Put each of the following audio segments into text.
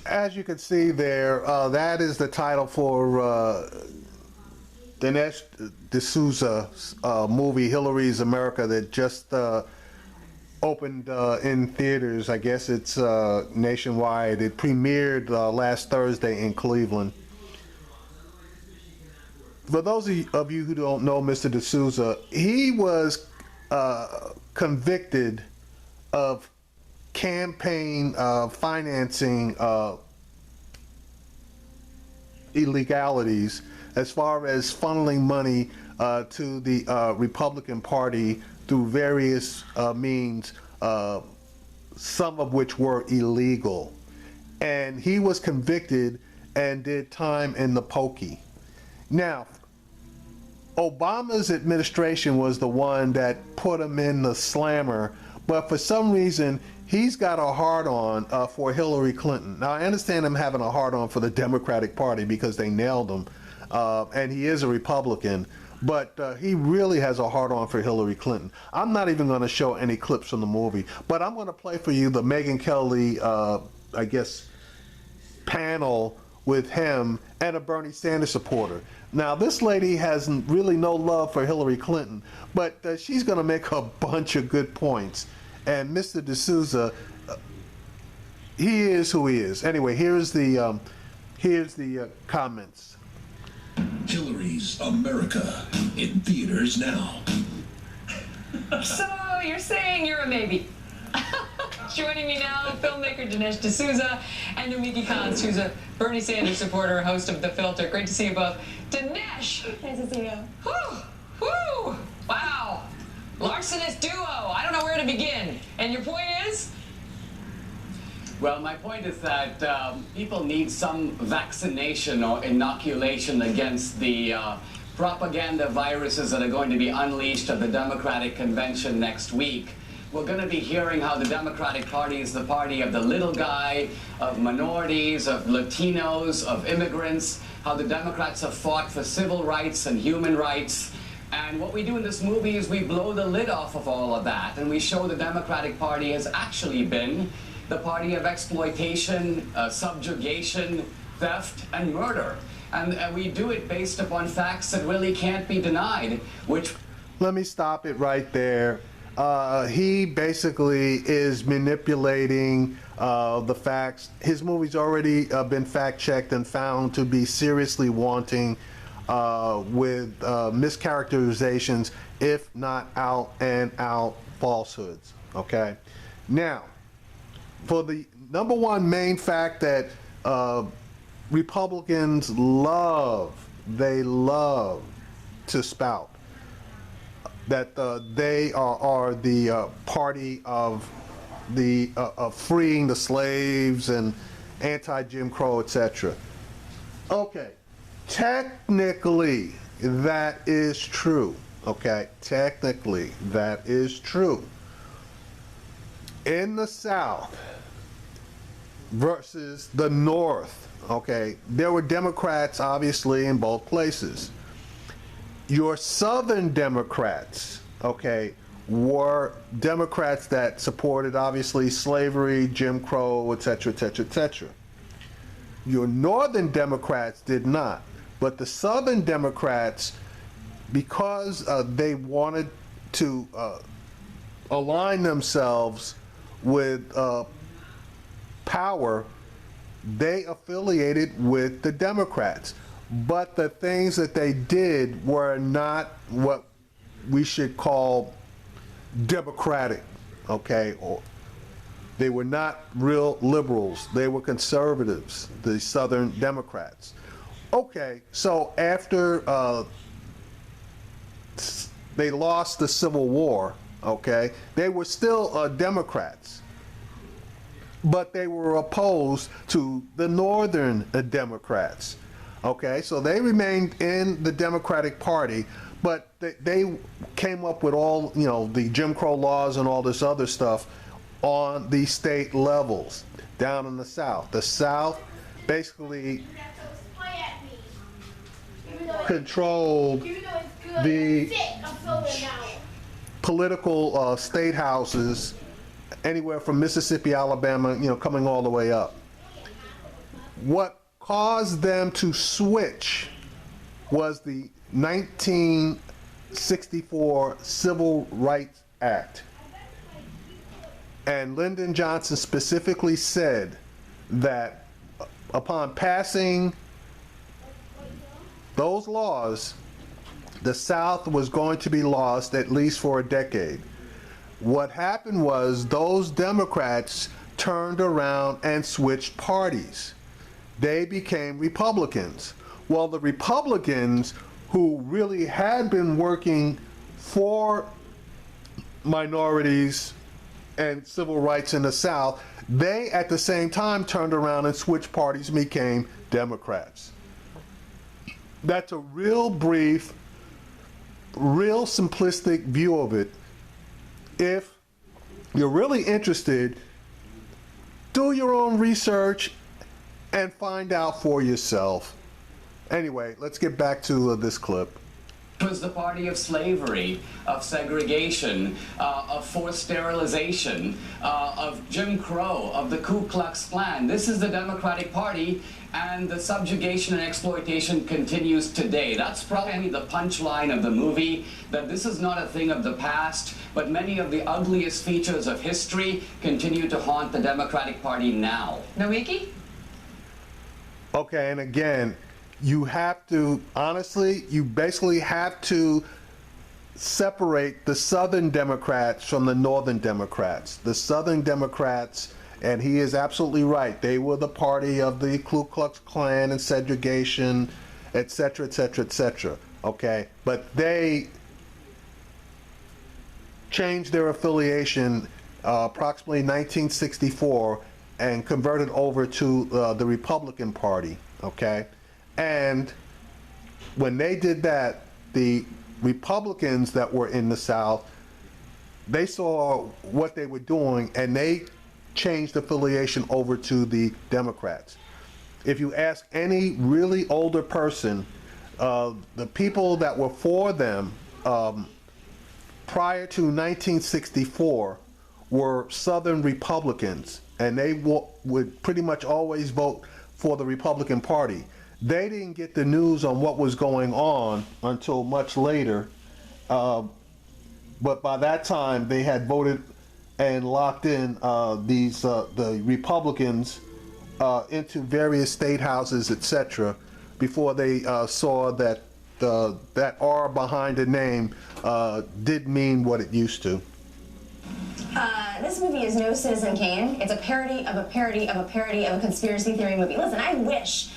As you can see there, that is the title for Dinesh D'Souza's movie Hillary's America that just opened in theaters. I guess it's nationwide. It premiered last Thursday in Cleveland. For those of you who don't know Mr. D'Souza, he was convicted of campaign financing illegalities as far as funneling money to the Republican Party through various means, some of which were illegal. And he was convicted and did time in the pokey. Now, Obama's administration was the one that put him in the slammer, but for some reason, he's got a hard-on for Hillary Clinton. Now, I understand him having a hard-on for the Democratic Party because they nailed him, and he is a Republican, but he really has a hard-on for Hillary Clinton. I'm not even going to show any clips from the movie, but I'm going to play for you the Megyn Kelly, I guess, panel with him and a Bernie Sanders supporter. Now, this lady has really no love for Hillary Clinton, but she's going to make a bunch of good points. And Mr. D'Souza, he is who he is. Anyway, here's the comments. Hillary's America in theaters now. So you're saying you're a maybe. Joining me now, filmmaker Dinesh D'Souza and Umiki Khan's, who's a Bernie Sanders supporter, host of The Filter. Great to see you both. Dinesh! Nice to see you. Whew! Whew! Wow! Larcenous duo. I don't know where to begin. And your point is? Well, my point is that people need some vaccination or inoculation against the propaganda viruses that are going to be unleashed at the Democratic Convention next week. We're going to be hearing how the Democratic Party is the party of the little guy, of minorities, of Latinos, of immigrants, how the Democrats have fought for civil rights and human rights. And what we do in this movie is we blow the lid off of all of that, and we show the Democratic Party has actually been the party of exploitation, subjugation, theft, and murder. And we do it based upon facts that really can't be denied, which... Let me stop it right there. He basically is manipulating the facts. His movie's already been fact-checked and found to be seriously wanting with mischaracterizations, if not out and out falsehoods. Okay? Now, for the number one main fact that Republicans love to spout, that they are the party of the freeing the slaves and anti-Jim Crow, etc. Okay, technically that is true. Okay, technically that is true. In the South versus the North, okay, there were Democrats obviously in both places. Your Southern Democrats, okay, were Democrats that supported obviously slavery, Jim Crow, etc., etc., etc. Your Northern Democrats did not, but the Southern Democrats, because they wanted to align themselves with power, they affiliated with the Democrats. But the things that they did were not what we should call democratic, okay? Or they were not real liberals. They were conservatives, the Southern Democrats. Okay, so after they lost the Civil War, okay, they were still Democrats, but they were opposed to the Northern Democrats. Okay, so they remained in the Democratic Party, but they came up with all, you know, the Jim Crow laws and all this other stuff on the state levels down in the South. The South basically controlled the political state houses anywhere from Mississippi, Alabama, you know, coming all the way up. What caused them to switch was the 1964 Civil Rights Act. And Lyndon Johnson specifically said that upon passing those laws, the South was going to be lost at least for a decade. What happened was those Democrats turned around and switched parties. They became Republicans. Well, the Republicans who really had been working for minorities and civil rights in the South, they at the same time turned around and switched parties and became Democrats. That's a real brief, real simplistic view of it. If you're really interested, do your own research and find out for yourself. Anyway, let's get back to this clip. It was the party of slavery, of segregation, of forced sterilization, of Jim Crow, of the Ku Klux Klan. This is the Democratic Party, and the subjugation and exploitation continues today. That's probably the punchline of the movie, that this is not a thing of the past, but many of the ugliest features of history continue to haunt the Democratic Party now. Nomiki? Okay, and again, you have to, honestly, you basically have to separate the Southern Democrats from the Northern Democrats. The Southern Democrats, and he is absolutely right, they were the party of the Ku Klux Klan and segregation, et cetera, et cetera, et cetera, okay? But they changed their affiliation approximately 1964 and converted over to the Republican Party, okay? And when they did that, the Republicans that were in the South, they saw what they were doing and they changed affiliation over to the Democrats. If you ask any really older person, the people that were for them prior to 1964 were Southern Republicans, and they would pretty much always vote for the Republican Party. They didn't get the news on what was going on until much later, but by that time they had voted and locked in the Republicans into various state houses, etc., before they saw that that R behind the name did mean what it used to. This movie is no Citizen Kane. It's a parody of a parody of a parody of a conspiracy theory movie. Listen, I wish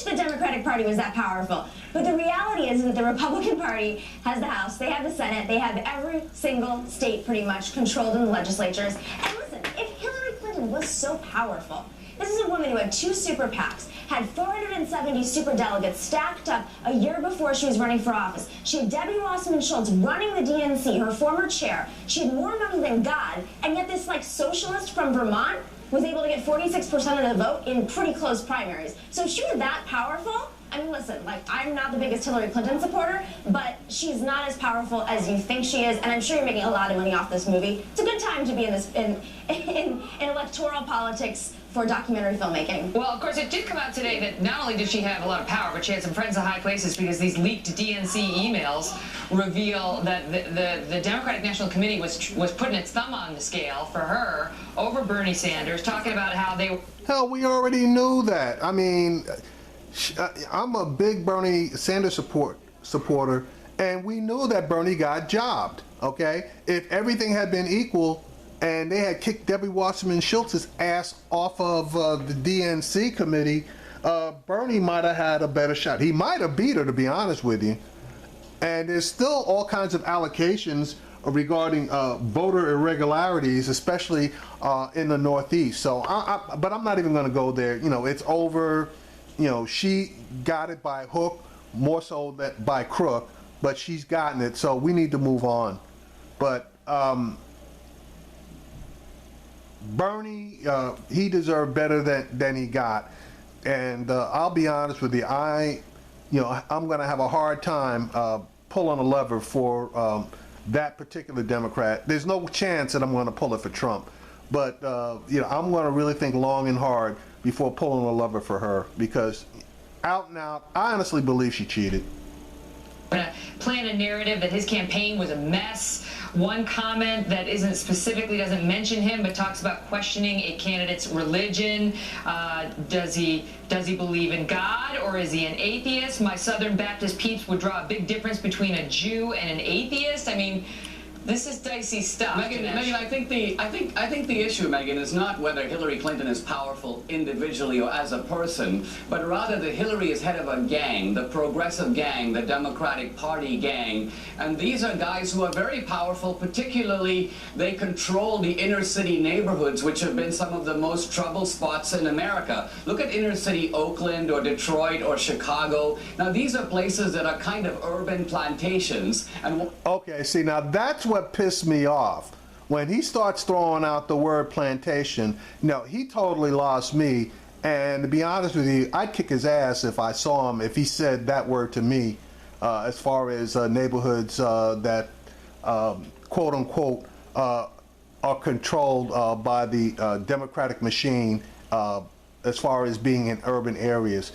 the Democratic Party was that powerful. But the reality is that the Republican Party has the House, they have the Senate, they have every single state pretty much controlled in the legislatures. And listen, if Hillary Clinton was so powerful, this is a woman who had 2 super PACs, had 470 super delegates stacked up a year before she was running for office. She had Debbie Wasserman Schultz running the DNC, her former chair. She had more money than God, and yet this socialist from Vermont was able to get 46% of the vote in pretty close primaries. So if she was that powerful, I mean, listen, I'm not the biggest Hillary Clinton supporter, but she's not as powerful as you think she is, and I'm sure you're making a lot of money off this movie. It's a good time to be in electoral politics for documentary filmmaking. Well, of course, it did come out today that not only did she have a lot of power, but she had some friends in high places, because these leaked DNC emails reveal that the Democratic National Committee was putting its thumb on the scale for her over Bernie Sanders, talking about how they... Hell, we already knew that. I mean, I'm a big Bernie Sanders supporter, and we knew that Bernie got jobbed, okay? If everything had been equal, and they had kicked Debbie Wasserman Schultz's ass off of the DNC committee, Bernie might have had a better shot. He might have beat her, to be honest with you. And there's still all kinds of allocations regarding voter irregularities, especially in the Northeast. So, but I'm not even going to go there. You know, it's over. You know, she got it by hook, more so than by crook, but she's gotten it. So we need to move on. But Bernie, he deserved better than he got, and I'll be honest with you, I'm going to have a hard time pulling a lever for that particular Democrat. There's no chance that I'm going to pull it for Trump, but I'm going to really think long and hard before pulling a lever for her, because out and out, I honestly believe she cheated. Plan a narrative that his campaign was a mess. One comment that doesn't mention him, but talks about questioning a candidate's religion. Does he believe in God, or is he an atheist? My Southern Baptist peeps would draw a big difference between a Jew and an atheist. I mean, this is dicey stuff. Megan, I think the issue, Megan, is not whether Hillary Clinton is powerful individually or as a person, but rather that Hillary is head of a gang, the progressive gang, the Democratic Party gang, and these are guys who are very powerful. Particularly, they control the inner city neighborhoods, which have been some of the most trouble spots in America. Look at inner city Oakland or Detroit or Chicago. Now, these are places that are kind of urban plantations. And okay, see, now that's what pissed me off. When he starts throwing out the word plantation, he totally lost me. And to be honest with you, I'd kick his ass if I saw him, if he said that word to me, as far as neighborhoods that, quote unquote, are controlled by the Democratic machine, as far as being in urban areas.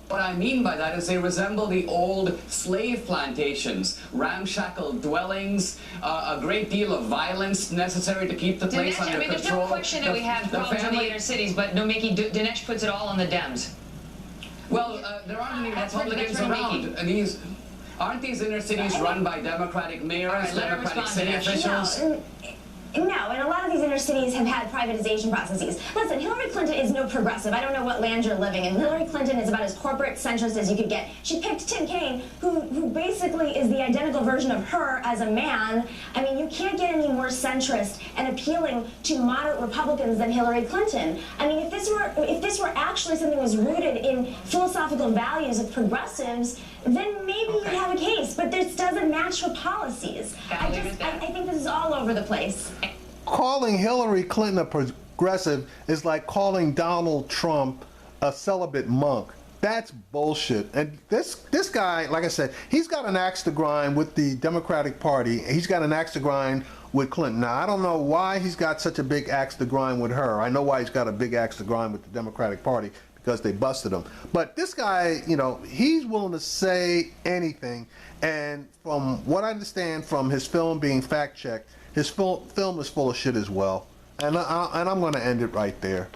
What I mean by that is they resemble the old slave plantations, ramshackle dwellings, a great deal of violence necessary to keep the place Dinesh, under control. there's no question that we have problems in the inner cities, but no, Mickey, Dinesh puts it all on the Dems. Well, there aren't any Republicans around. Aren't these inner cities run by Democratic mayors, Democratic city officials? No, and a lot of these inner cities have had privatization processes. Listen, Hillary Clinton is no progressive. I don't know what land you're living in. Hillary Clinton is about as corporate centrist as you could get. She picked Tim Kaine, who basically is the identical version of her as a man. I mean, you can't get any more centrist and appealing to moderate Republicans than Hillary Clinton. I mean, if this were actually something that was rooted in philosophical values of progressives, then maybe you'd have a case. But this doesn't match her policies. I think this is all over the place. Calling Hillary Clinton a progressive is like calling Donald Trump a celibate monk. That's bullshit. And this guy, like I said, he's got an axe to grind with the Democratic Party. He's got an axe to grind with Clinton. Now, I don't know why he's got such a big axe to grind with her. I know why he's got a big axe to grind with the Democratic Party, because they busted him. But this guy, he's willing to say anything. And from what I understand from his film being fact-checked, his film is full of shit as well. And I'm going to end it right there.